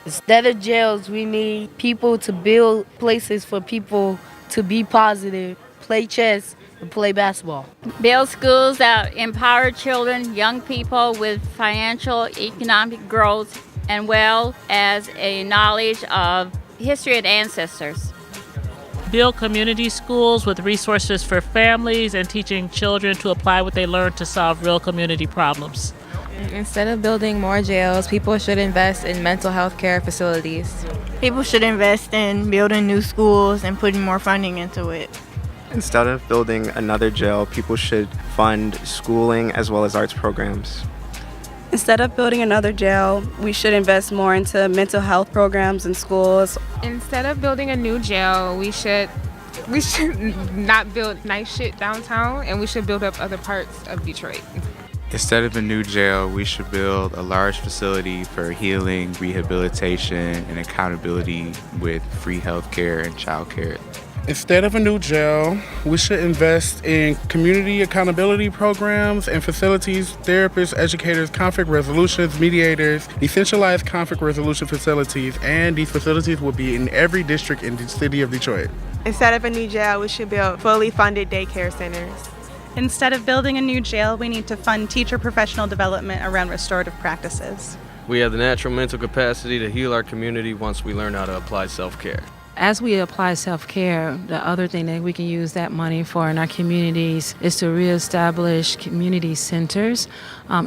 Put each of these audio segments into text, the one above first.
Instead of jails, we need people to build places for people to be positive, play chess, and play basketball. Build schools that empower children, young people with financial, economic growth, and well as a knowledge of history and ancestors. Build community schools with resources for families and teaching children to apply what they learned to solve real community problems. Instead of building more jails, people should invest in mental health care facilities. People should invest in building new schools and putting more funding into it. Instead of building another jail, people should fund schooling as well as arts programs. Instead of building another jail, we should invest more into mental health programs in schools. Instead of building a new jail, we should not build nice shit downtown, and we should build up other parts of Detroit. Instead of a new jail, we should build a large facility for healing, rehabilitation, and accountability with free health care and child care. Instead of a new jail, we should invest in community accountability programs and facilities, therapists, educators, conflict resolutions, mediators, decentralized conflict resolution facilities, and these facilities will be in every district in the city of Detroit. Instead of a new jail, we should build fully funded daycare centers. Instead of building a new jail, we need to fund teacher professional development around restorative practices. We have the natural mental capacity to heal our community once we learn how to apply self-care. As we apply self-care, the other thing that we can use that money for in our communities is to reestablish community centers,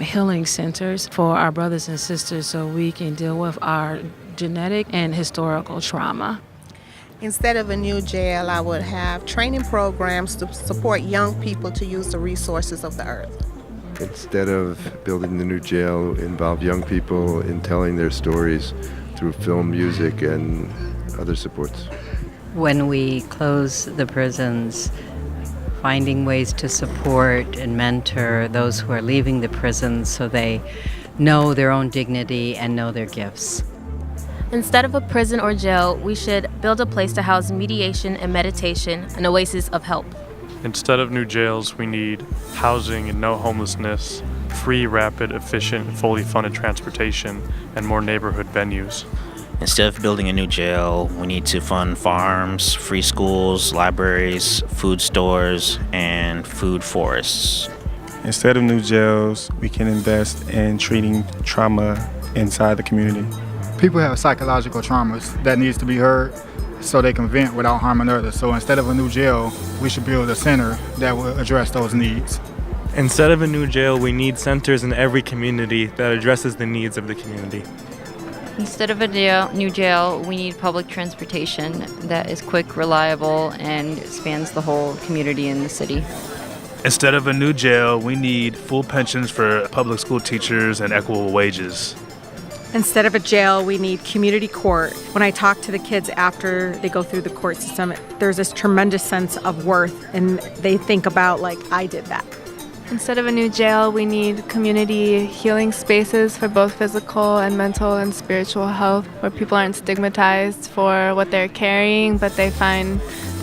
healing centers for our brothers and sisters so we can deal with our genetic and historical trauma. Instead of a new jail, I would have training programs to support young people to use the resources of the earth. Instead of building the new jail, involve young people in telling their stories through film, music, and other supports. When we close the prisons, finding ways to support and mentor those who are leaving the prisons so they know their own dignity and know their gifts. Instead of a prison or jail, we should build a place to house mediation and meditation, an oasis of help. Instead of new jails, we need housing and no homelessness, free, rapid, efficient, fully funded transportation, and more neighborhood venues. Instead of building a new jail, we need to fund farms, free schools, libraries, food stores, and food forests. Instead of new jails, we can invest in treating trauma inside the community. People have psychological traumas that needs to be heard so they can vent without harming others. So instead of a new jail, we should build a center that will address those needs. Instead of a new jail, we need centers in every community that addresses the needs of the community. Instead of a new jail, we need public transportation that is quick, reliable, and spans the whole community in the city. Instead of a new jail, we need full pensions for public school teachers and equitable wages. Instead of a jail, we need community court. When I talk to the kids after they go through the court system, there's this tremendous sense of worth, and they think about, like, I did that. Instead of a new jail, we need community healing spaces for both physical and mental and spiritual health, where people aren't stigmatized for what they're carrying, but they find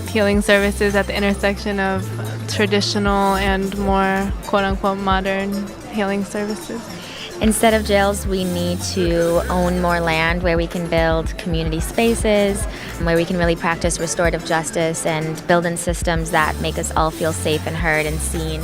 healing services at the intersection of traditional and more quote-unquote modern healing services. Instead of jails, we need to own more land where we can build community spaces, where we can really practice restorative justice and build in systems that make us all feel safe and heard and seen.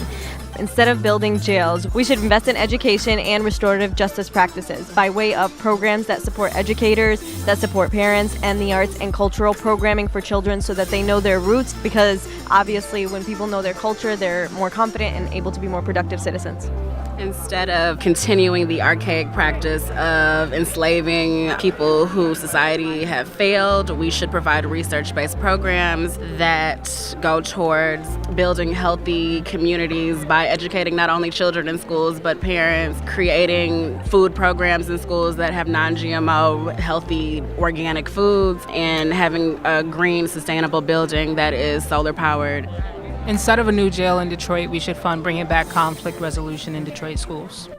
Instead of building jails, we should invest in education and restorative justice practices by way of programs that support educators, that support parents, and the arts and cultural programming for children so that they know their roots, because obviously when people know their culture, they're more confident and able to be more productive citizens. Instead of continuing the archaic practice of enslaving people who society have failed, we should provide research-based programs that go towards building healthy communities by educating not only children in schools but parents, creating food programs in schools that have non-GMO, healthy, organic foods, and having a green, sustainable building that is solar-powered. Instead of a new jail in Detroit, we should fund bringing back conflict resolution in Detroit schools.